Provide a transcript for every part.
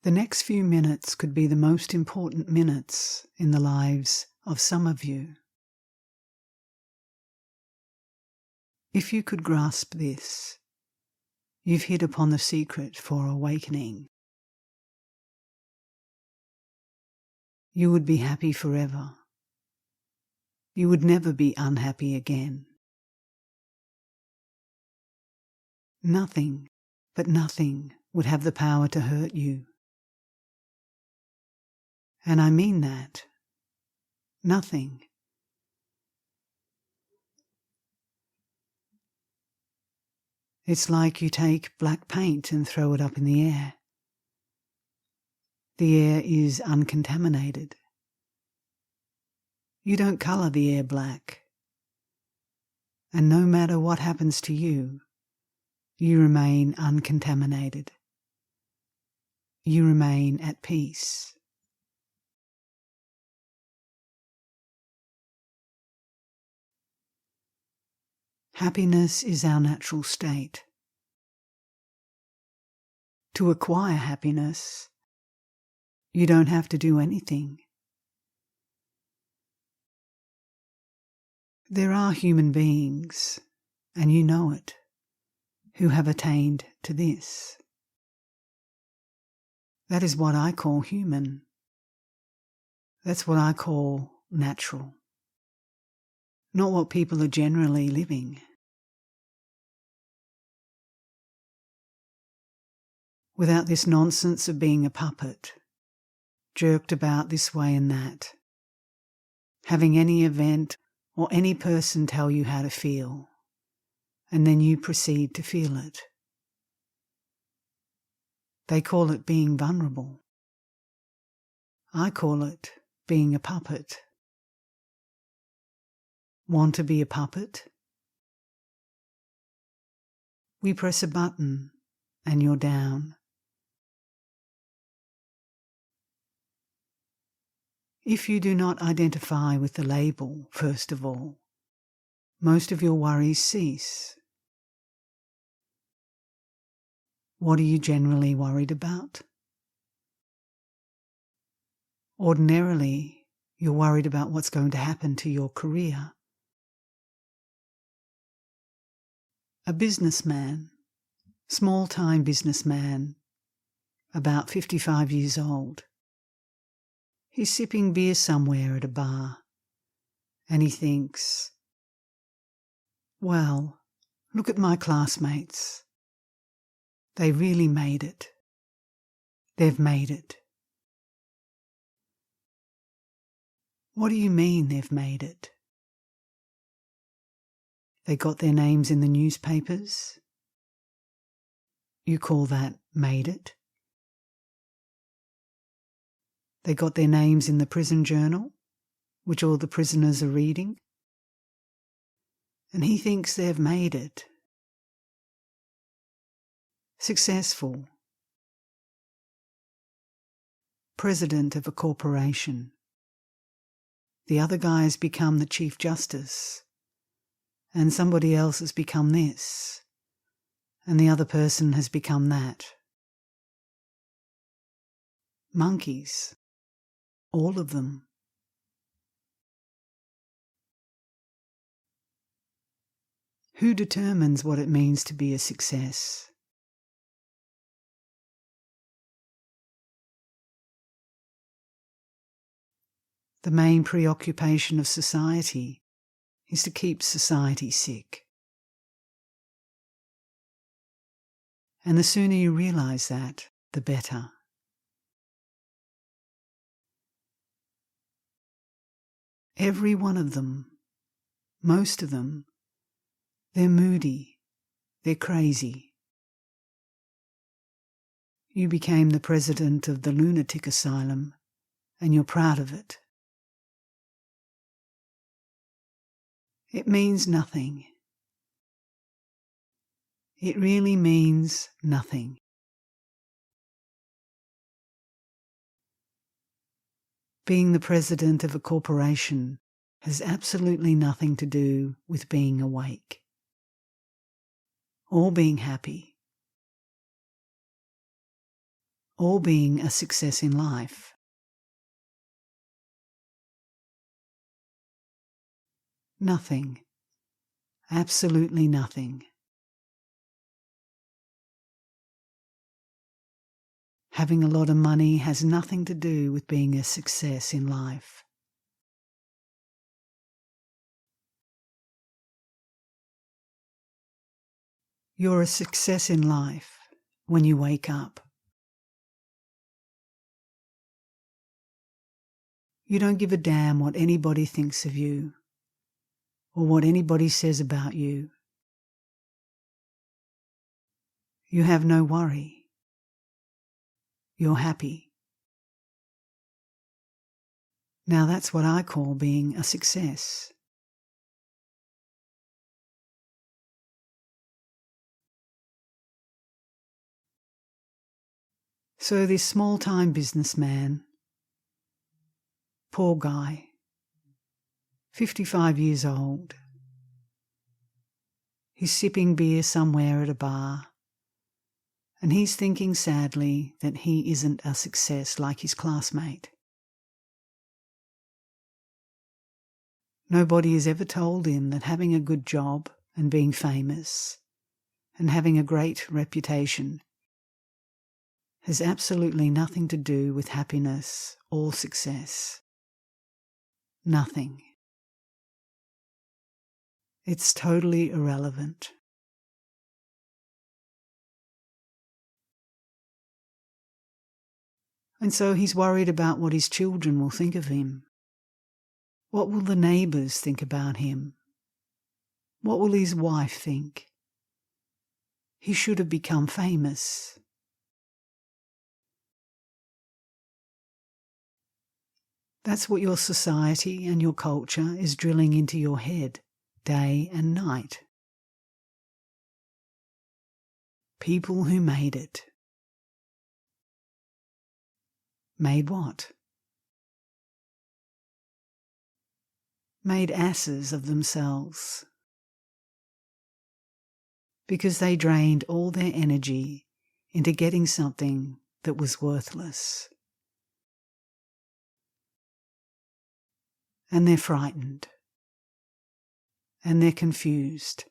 The next few minutes could be the most important minutes in the lives of some of you. If you could grasp this, you've hit upon the secret for awakening. You would be happy forever. You would never be unhappy again. Nothing, but nothing, would have the power to hurt you. And I mean that. Nothing. It's like you take black paint and throw it up in the air. The air is uncontaminated. You don't colour the air black. And no matter what happens to you, you remain uncontaminated. You remain at peace. Happiness is our natural state. To acquire happiness, you don't have to do anything. There are human beings, and you know it, who have attained to this. That is what I call human. That's what I call natural. Not what people are generally living. Without this nonsense of being a puppet, jerked about this way and that, having any event or any person tell you how to feel, and then you proceed to feel it. They call it being vulnerable. I call it being a puppet. Want to be a puppet? We press a button and you're down. If you do not identify with the label, first of all, most of your worries cease. What are you generally worried about? Ordinarily, you're worried about what's going to happen to your career. A businessman, small-time businessman, about 55 years old. He's sipping beer somewhere at a bar, and he thinks, well, look at my classmates. They really made it. They've made it. What do you mean they've made it? They got their names in the newspapers? You call that made it? They got their names in the prison journal, which all the prisoners are reading? And he thinks they've made it. Successful. President of a corporation. The other guy has become the Chief Justice, and somebody else has become this, and the other person has become that. Monkeys. All of them. Who determines what it means to be a success? The main preoccupation of society is to keep society sick. And the sooner you realise that, the better. Every one of them, most of them, they're moody, they're crazy. You became the president of the lunatic asylum, and you're proud of it. It means nothing. It really means nothing. Being the president of a corporation has absolutely nothing to do with being awake or being happy. or being a success in life. Nothing. Absolutely nothing. Having a lot of money has nothing to do with being a success in life. You're a success in life when you wake up. You don't give a damn what anybody thinks of you or what anybody says about you. You have no worry. You're happy. Now that's what I call being a success. So this small-time businessman, poor guy, 55 years old, he's sipping beer somewhere at a bar, and he's thinking sadly that he isn't a success like his classmate. Nobody has ever told him that having a good job and being famous and having a great reputation has absolutely nothing to do with happiness or success. Nothing. It's totally irrelevant. And so he's worried about what his children will think of him. What will the neighbours think about him? What will his wife think? He should have become famous. That's what your society and your culture is drilling into your head, day and night. People who made it. Made what? Made asses of themselves. Because they drained all their energy into getting something that was worthless. And they're frightened. And they're confused.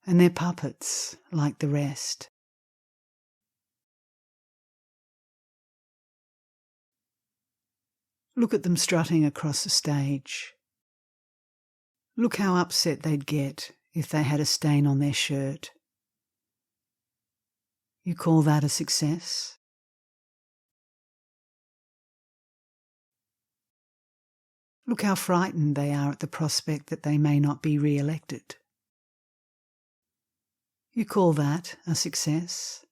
And they're puppets like the rest. Look at them strutting across the stage. Look how upset they'd get if they had a stain on their shirt. You call that a success? Look how frightened they are at the prospect that they may not be re-elected. You call that a success?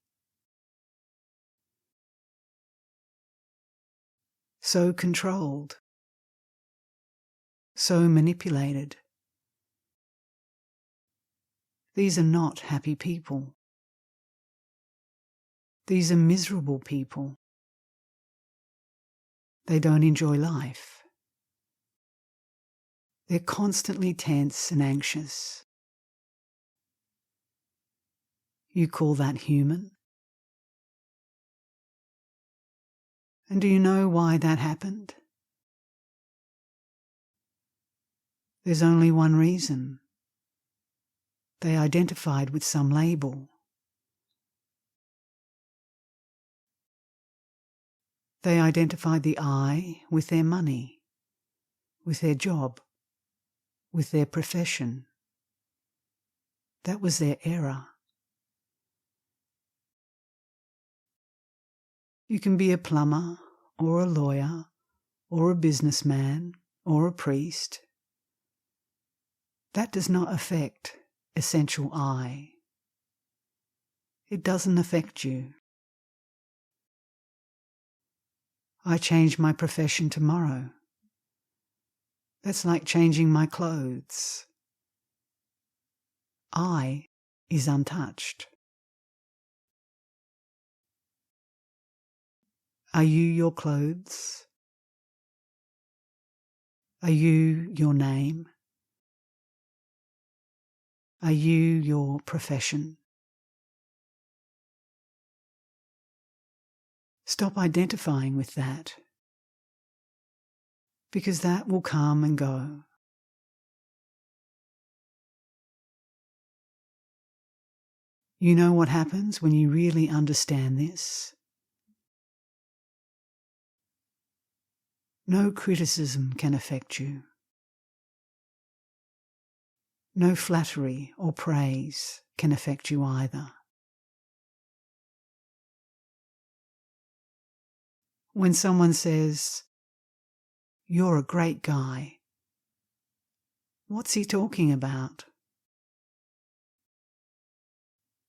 So controlled. So manipulated. These are not happy people. These are miserable people. They don't enjoy life. They're constantly tense and anxious. You call that human? And do you know why that happened? There's only one reason. They identified with some label. They identified the I with their money, with their job, with their profession. That was their error. You can be a plumber, or a lawyer, or a businessman, or a priest. That does not affect essential I. It doesn't affect you. I change my profession tomorrow. That's like changing my clothes. I is untouched. Are you your clothes? Are you your name? Are you your profession? Stop identifying with that, because that will come and go. You know what happens when you really understand this? No criticism can affect you. No flattery or praise can affect you either. When someone says, "You're a great guy," what's he talking about?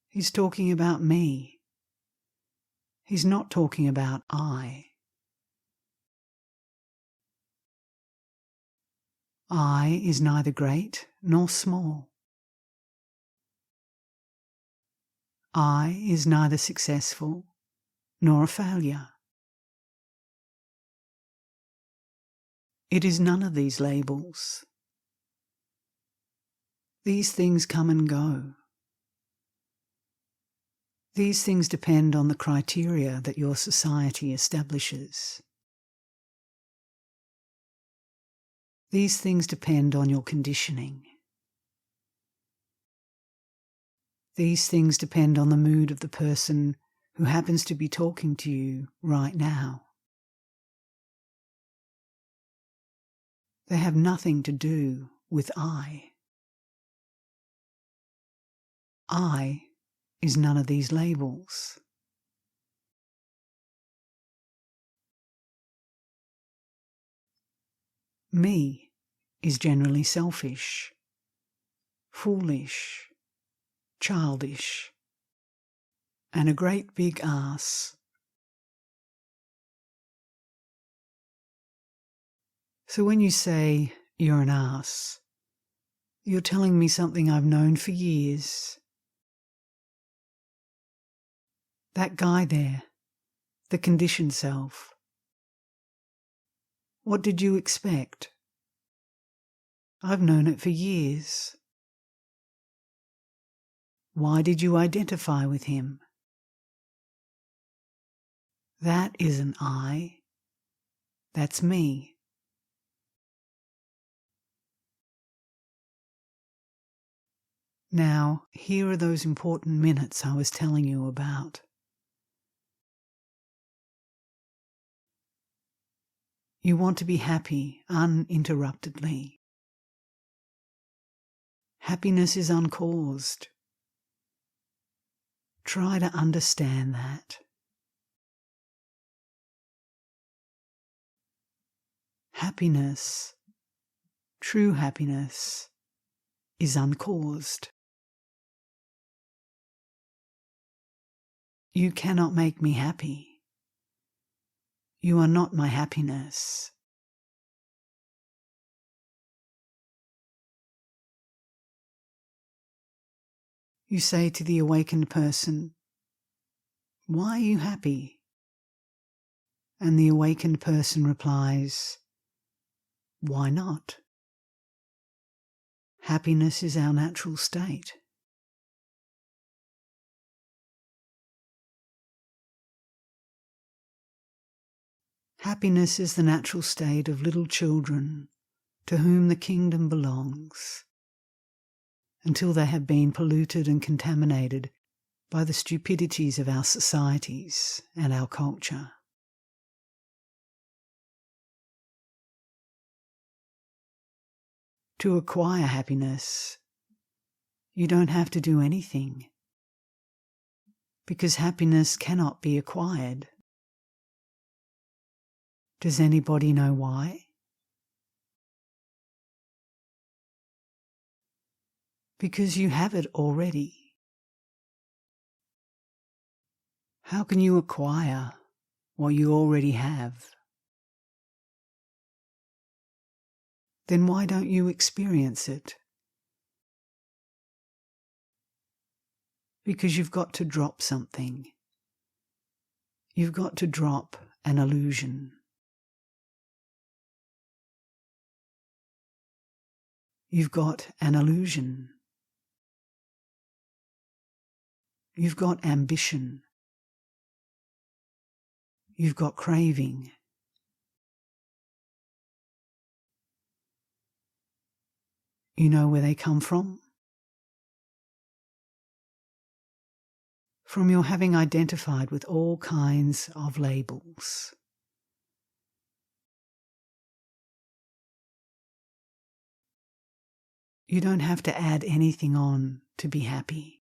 He's talking about me. He's not talking about I. I is neither great nor small. I is neither successful nor a failure. It is none of these labels. These things come and go. These things depend on the criteria that your society establishes. These things depend on your conditioning. These things depend on the mood of the person who happens to be talking to you right now. They have nothing to do with I. I is none of these labels. Me is generally selfish, foolish, childish, and a great big ass. So when you say you're an ass, you're telling me something I've known for years. That guy there, the conditioned self. What did you expect? I've known it for years. Why did you identify with him? That isn't I. That's me. Now, here are those important minutes I was telling you about. You want to be happy uninterruptedly. Happiness is uncaused. Try to understand that. Happiness, true happiness, is uncaused. You cannot make me happy. You are not my happiness. You say to the awakened person, "Why are you happy?" And the awakened person replies, "Why not? Happiness is our natural state." Happiness is the natural state of little children to whom the kingdom belongs, until they have been polluted and contaminated by the stupidities of our societies and our culture. To acquire happiness, you don't have to do anything, because happiness cannot be acquired. Does anybody know why? Because you have it already. How can you acquire what you already have? Then why don't you experience it? Because you've got to drop something. You've got to drop an illusion. You've got an illusion. You've got ambition. You've got craving. You know where they come from? From your having identified with all kinds of labels. You don't have to add anything on to be happy.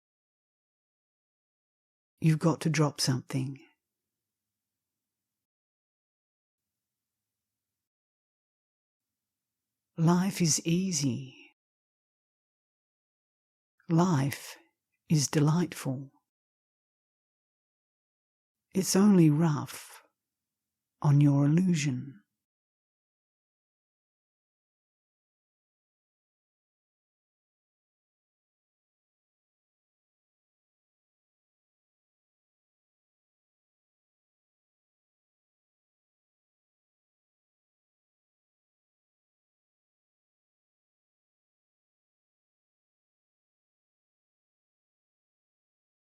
You've got to drop something. Life is easy. Life is delightful. It's only rough on your illusion.